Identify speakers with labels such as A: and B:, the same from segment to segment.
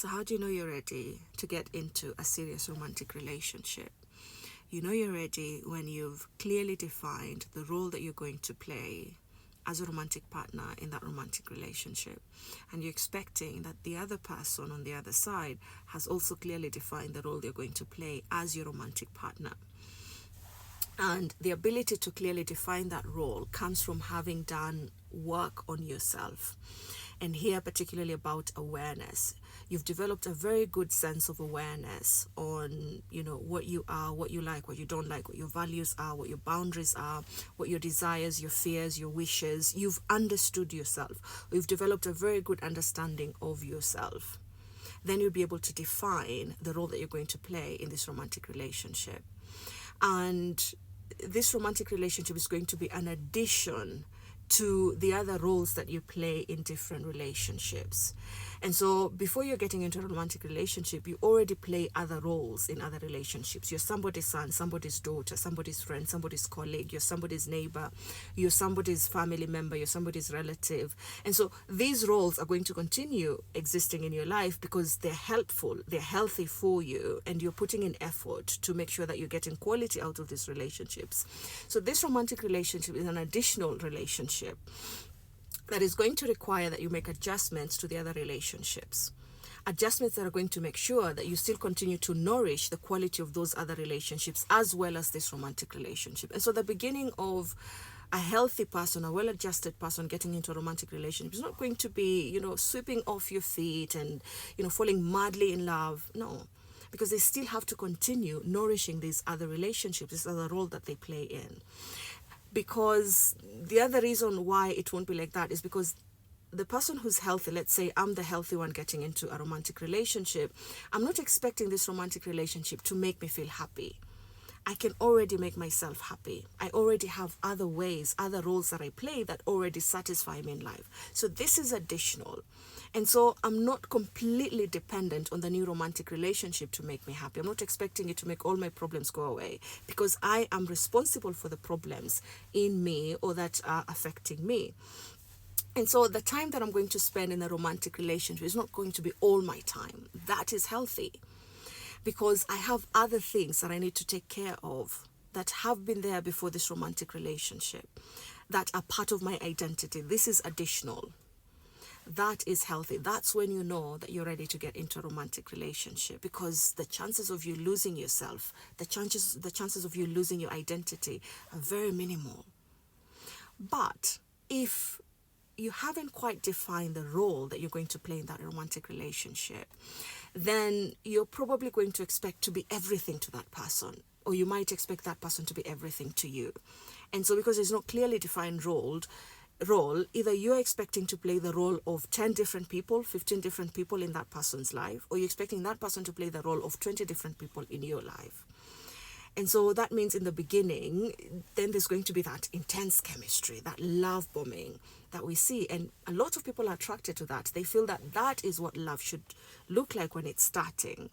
A: So how do you know you're ready to get into a serious romantic relationship? You know you're ready when you've clearly defined the role that you're going to play as a romantic partner in that romantic relationship. And you're expecting that the other person on the other side has also clearly defined the role they're going to play as your romantic partner. And the ability to clearly define that role comes from having done work on yourself. And here, particularly about awareness. You've developed a very good sense of awareness on, what you are, what you like, what you don't like, what your values are, what your boundaries are, what your desires, your fears, your wishes. You've understood yourself. You've developed a very good understanding of yourself. Then you'll be able to define the role that you're going to play in this romantic relationship. And this romantic relationship is going to be an addition to the other roles that you play in different relationships. And so before you're getting into a romantic relationship, you already play other roles in other relationships. You're somebody's son, somebody's daughter, somebody's friend, somebody's colleague, you're somebody's neighbor, you're somebody's family member, you're somebody's relative. And so these roles are going to continue existing in your life because they're helpful, they're healthy for you, and you're putting in effort to make sure that you're getting quality out of these relationships. So this romantic relationship is an additional relationship that is going to require that you make adjustments to the other relationships. Adjustments that are going to make sure that you still continue to nourish the quality of those other relationships as well as this romantic relationship. And so the beginning of a healthy person, a well-adjusted person getting into a romantic relationship is not going to be, sweeping off your feet and, falling madly in love. No, because they still have to continue nourishing these other relationships, this other role that they play in. Because the other reason why it won't be like that is because the person who's healthy, let's say I'm the healthy one getting into a romantic relationship, I'm not expecting this romantic relationship to make me feel happy. I can already make myself happy. I already have other ways, other roles that I play that already satisfy me in life. So this is additional. And so I'm not completely dependent on the new romantic relationship to make me happy. I'm not expecting it to make all my problems go away because I am responsible for the problems in me or that are affecting me. And so the time that I'm going to spend in a romantic relationship is not going to be all my time. That is healthy because I have other things that I need to take care of that have been there before this romantic relationship, that are part of my identity. This is additional. That is healthy. That's when you know that you're ready to get into a romantic relationship, because the chances of you losing yourself, the chances of you losing your identity are very minimal. But if you haven't quite defined the role that you're going to play in that romantic relationship, then you're probably going to expect to be everything to that person, or you might expect that person to be everything to you. And so because there's no clearly defined role, either you're expecting to play the role of 10 different people, 15 different people in that person's life, or you're expecting that person to play the role of 20 different people in your life. And so that means in the beginning, then there's going to be that intense chemistry, that love bombing that we see. And a lot of people are attracted to that. They feel that that is what love should look like when it's starting.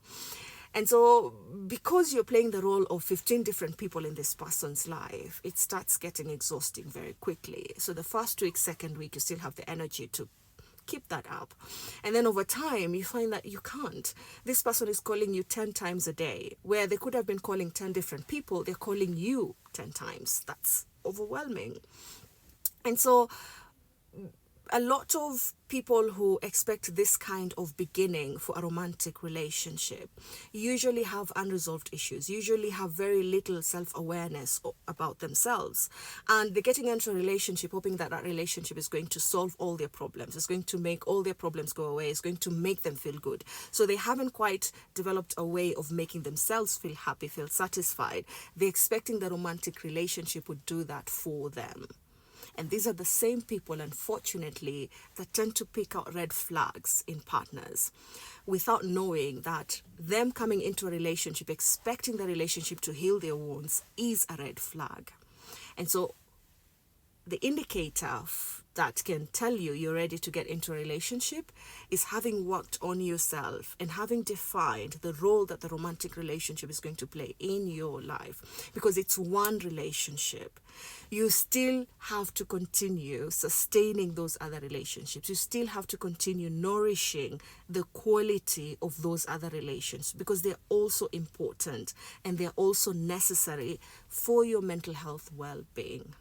A: And so because you're playing the role of 15 different people in this person's life, it starts getting exhausting very quickly. So the first week, second week, you still have the energy to keep that up. And then over time, you find that you can't. This person is calling you 10 times a day, where they could have been calling 10 different people. They're calling you 10 times. That's overwhelming. And so a lot of people who expect this kind of beginning for a romantic relationship usually have unresolved issues, usually have very little self-awareness about themselves. And they're getting into a relationship hoping that that relationship is going to solve all their problems. It's going to make all their problems go away. It's going to make them feel good. So they haven't quite developed a way of making themselves feel happy, feel satisfied. They're expecting the romantic relationship would do that for them. And these are the same people, unfortunately, that tend to pick out red flags in partners without knowing that them coming into a relationship, expecting the relationship to heal their wounds, is a red flag. And so the indicator that can tell you you're ready to get into a relationship is having worked on yourself and having defined the role that the romantic relationship is going to play in your life. Because it's one relationship. You still have to continue sustaining those other relationships. You still have to continue nourishing the quality of those other relations, because they're also important and they're also necessary for your mental health well-being.